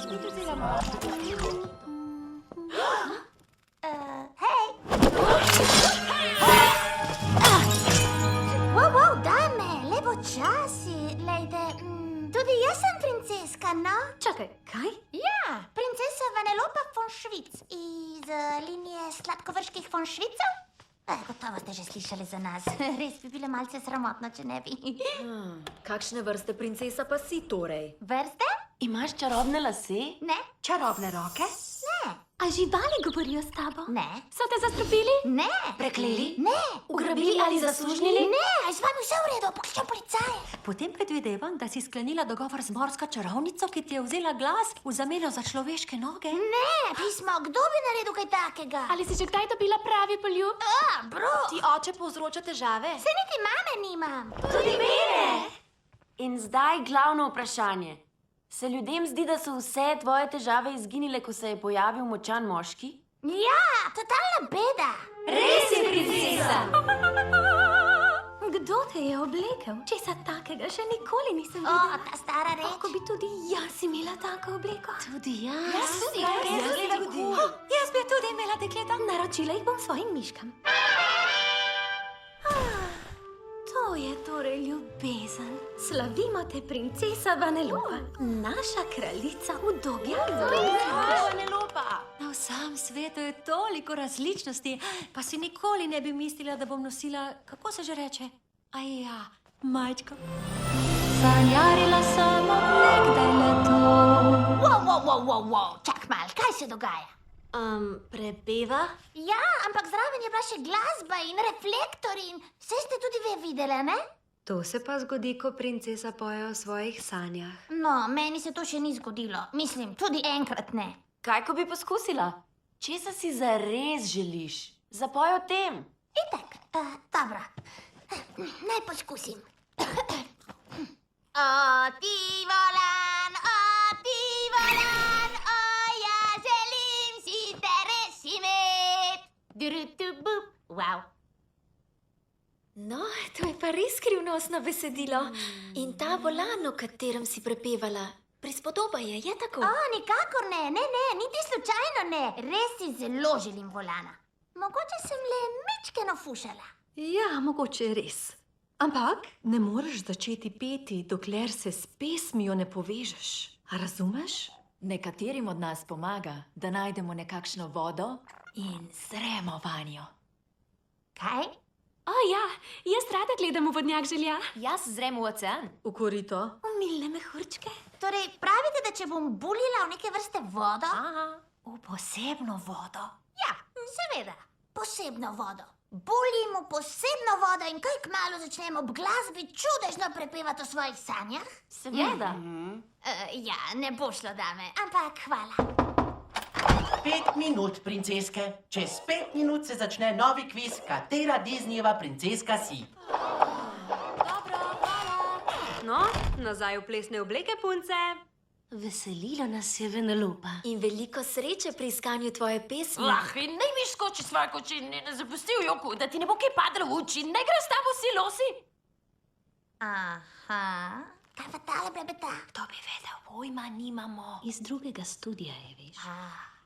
spet vzela moč. Hej! Wow, dame, lepo časi. Lejte, tudi jaz sem princeska, no? Čakaj, kaj? Ja, princesa Vanellope von Schwyz iz linije sladkovrških von Schwyzov. Gotovo ste že slišali za nas. Res bi bilo malce sramotno, če ne bi. Kakšne vrste princesa pa si torej? Vrste? Imaš čarobne lase? Ne. Čarobne roke? Ne. A živali govorijo s tabo? Ne. So te zastrupili? Ne. Prekleli? Ne. Ugrabili ali zasužnjili? Ne, a je z vami vse v redu, pokličem policaje. Potem predvidevam, da si sklenila dogovor z morsko čarovnico, ki ti je vzela glas v zameno za človeške noge. Ne, pismo, kdo bi naredil kaj takega? Ali si že kdaj dobila pravi poljub? Bro, Ti oče povzroča težave? se niti mame nimam. Tudi mene! In zdaj glavno vprašanje. Se ljudem zdi, da so vse tvoje težave izginile, ko se je pojavil močan moški? Ja, totalna beda. Res je, princesa! Kdo te je oblekel? Česa takega še nikoli nisem O, videla. ta stara reč. Lahko bi tudi jaz imela tako obleko. Tudi jaz. Jaz bi tudi imela dekleta. Naročila jih bom svojim miškam. To je torej ljubezen. Slavimo te, princesa Vanellope, naša kraljica udobja. Vanellopa! Na vsem svetu je toliko različnosti, pa si nikoli ne bi mislila, da bom nosila, kako se že reče? Ja, majčko. Sanjarila sem nekdaj leto. Wow, čak mal, kaj se dogaja? Prepeva? Ja, ampak zraven je bila še glasba in reflektor in vse ste tudi vi videli, ne? To se pa zgodi, ko princesa poje o svojih sanjah. No, meni se to še ni zgodilo. Mislim, tudi enkrat ne. Kaj, ko bi poskusila? Česa si zares želiš? Zapoj o tem. Itak, dobro. Naj poskusim. O ti volan, ja želim si te res imet. Durutubup, wow. No, to je pa res skrivnostno besedilo. In ta volan, o katerem si prepevala, prispodoba je tako? O, nikakor ne, niti slučajno ne. Res si zelo želim volana. Mogoče sem le mičkeno fušala. Ja, mogoče res. Ampak ne moreš začeti peti, dokler se s pesmijo ne povežeš. A razumeš? Nekaterim od nas pomaga, da najdemo nekakšno vodo in zremo vanjo. Kaj? O ja, jaz rada gledam v vodnjak želja. Jaz zrem v ocean. V korito? Umilne mehurčke. Torej, pravite, da če bom buljila v neke vrste vodo? Aha, v posebno vodo. Ja, seveda, posebno vodo. Buljim v posebno vodo in kaj kmalu začnem ob glasbi čudežno prepevati o svojih sanjah? Seveda. Ja, ne bo šlo, dame, ampak hvala. 5 minut, princeske. Čez 5 minut se začne novi kviz, katera Disneyjeva princeska si. No, nazaj v plesne obleke, punce. Veselilo nas je Vanellopa. In veliko sreče pri iskanju tvoje pesmi. In naj mi skoči svoje koči in ne zapusti v joku, da ti ne bo kaj padlo v oči. Ne gre s tabo silosi. Aha, kaj pa tale blebeta? To bi vedel, pojma nimamo. Iz drugega studija je, veš. Ah.